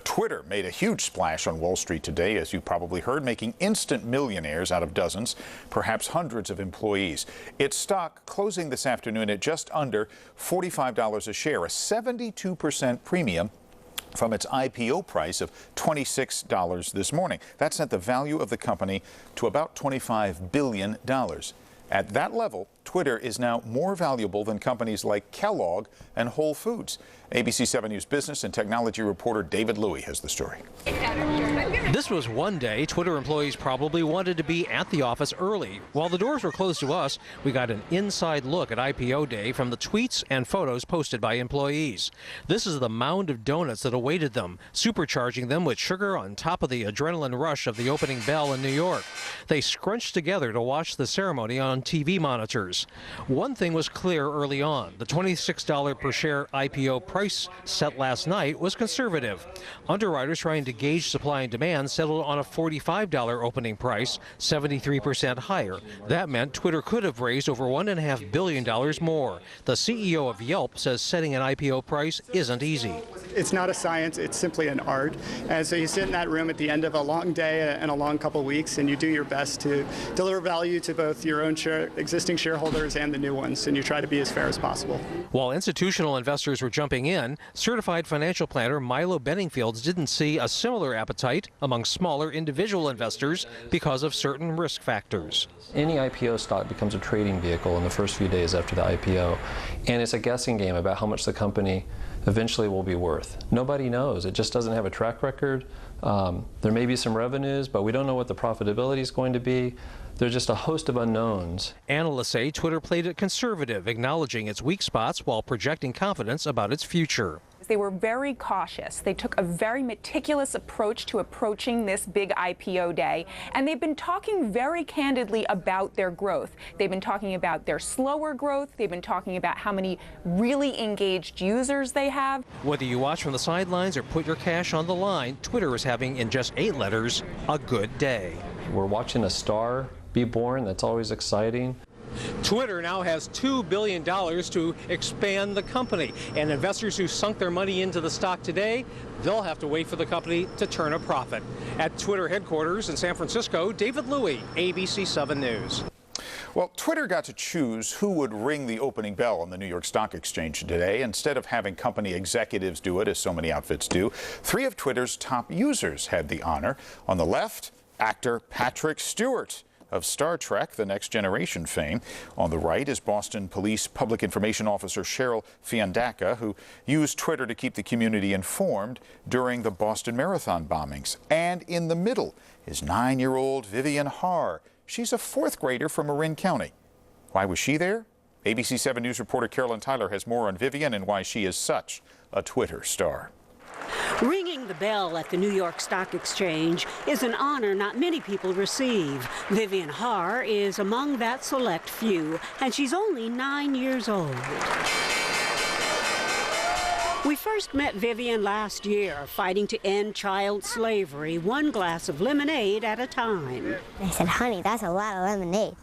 Twitter made a huge splash on Wall Street today, as you probably heard, making instant millionaires out of dozens, perhaps hundreds of employees. Its stock closing this afternoon at just under $45 a share, a 72% premium from its IPO price of $26 this morning. That sent the value of the company to about $25 billion. At that level, Twitter is now more valuable than companies like Kellogg and Whole Foods. ABC 7 News business and technology reporter David Louie has the story. This was one day Twitter employees probably wanted to be at the office early. While the doors were closed to us, we got an inside look at IPO day from the tweets and photos posted by employees. This is the mound of donuts that awaited them, supercharging them with sugar on top of the adrenaline rush of the opening bell in New York. They scrunched together to watch the ceremony on TV monitors. One thing was clear early on. The $26 per share IPO price set last night was conservative. Underwriters trying to gauge supply and demand settled on a $45 opening price, 73% higher. That meant Twitter could have raised over $1.5 billion more. The CEO of Yelp says setting an IPO price isn't easy. It's not a science, it's simply an art. And so you sit in that room at the end of a long day and a long couple weeks, and you do your best to deliver value to both your own existing shareholders and the new ones, and you try to be as fair as possible. While institutional investors were jumping in, certified financial planner Milo Benningfields didn't see a similar appetite among smaller individual investors because of certain risk factors. Any IPO stock becomes a trading vehicle in the first few days after the IPO, and it's a guessing game about how much the company eventually will be worth. Nobody knows. It just doesn't have a track record. There may be some revenues, but we don't know what the profitability is going to be. There's just a host of unknowns. Analysts say Twitter played it conservative, acknowledging its weak spots while projecting confidence about its future. They were very cautious. They took a very meticulous approach to approaching this big IPO day, and they've been talking very candidly about their growth. They've been talking about their slower growth. They've been talking about how many really engaged users they have. Whether you watch from the sidelines or put your cash on the line, Twitter is having, in just 8 letters, a good day. We're watching a star be born. That's always exciting. Twitter now has $2 billion to expand the company, and investors who sunk their money into the stock today, they'll have to wait for the company to turn a profit. At Twitter headquarters in San Francisco, David Louie, ABC 7 News. Well, Twitter got to choose who would ring the opening bell on the New York Stock Exchange today. Instead of having company executives do it, as so many outfits do, 3 of Twitter's top users had the honor. On the left, actor Patrick Stewart of Star Trek: The Next Generation fame. On the right is Boston Police Public Information Officer Cheryl Fiandaca, who used Twitter to keep the community informed during the Boston Marathon bombings. And in the middle is 9-year-old Vivian Har. She's a 4th grader from Marin County. Why was she there? ABC 7 News reporter Carolyn Tyler has more on Vivian and why she is such a Twitter star. Ringing the bell at the New York Stock Exchange is an honor not many people receive. Vivian Har is among that select few, and she's only 9 years old. We first met Vivian last year, fighting to end child slavery, one glass of lemonade at a time. I said, honey, that's a lot of lemonade.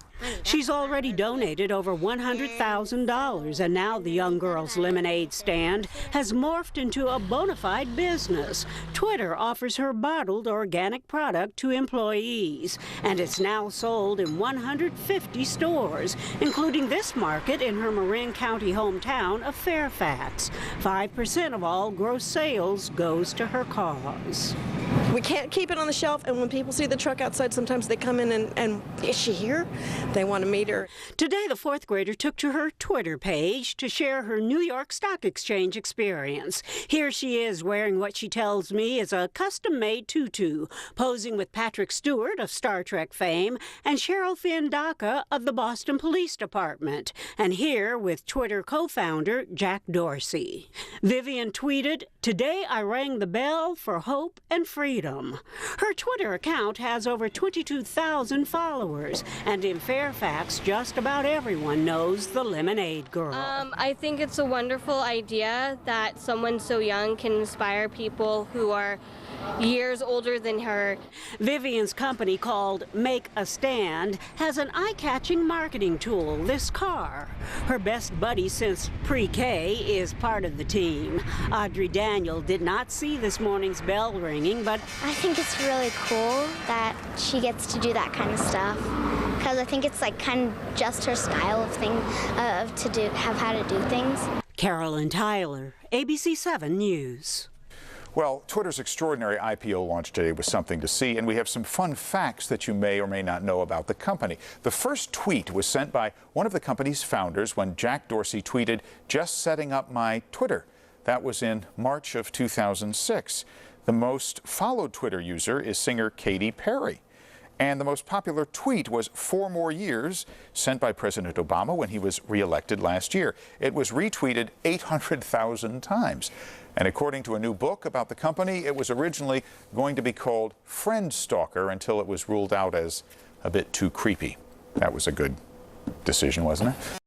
She's already donated over $100,000, and now the young girl's lemonade stand has morphed into a bona fide business. Twitter offers her bottled organic product to employees, and it's now sold in 150 stores, including this market in her Marin County hometown of Fairfax. 5% of all gross sales goes to her cause. We can't keep it on the shelf, and when people see the truck outside, sometimes they come in and is she here? They want to meet her. Today, the 4th grader took to her Twitter page to share her New York Stock Exchange experience. Here she is wearing what she tells me is a custom-made tutu, posing with Patrick Stewart of Star Trek fame and Cheryl Fiandaca of the Boston Police Department, and here with Twitter co-founder Jack Dorsey. Vivian tweeted, "Today I rang the bell for hope and freedom." Her Twitter account has over 22,000 followers, and in Fairfax, just about everyone knows the Lemonade Girl. I think it's a wonderful idea that someone so young can inspire people who are years older than her. Vivian's company, called Make a Stand, has an eye-catching marketing tool, this car. Her best buddy since pre-K is part of the team. Audrey Daniel did not see this morning's bell ringing, but I think it's really cool that she gets to do that kind of stuff, because I think it's like kind of just her style of thing, have how to do things. Carolyn Tyler, ABC 7 News. Well, Twitter's extraordinary IPO launch today was something to see, and we have some fun facts that you may or may not know about the company. The first tweet was sent by one of the company's founders when Jack Dorsey tweeted, "Just setting up my Twitter." That was in March of 2006. The most followed Twitter user is singer Katy Perry. And the most popular tweet was 4 more years, sent by President Obama when he was reelected last year. It was retweeted 800,000 times. And according to a new book about the company, it was originally going to be called Friend Stalker until it was ruled out as a bit too creepy. That was a good decision, wasn't it?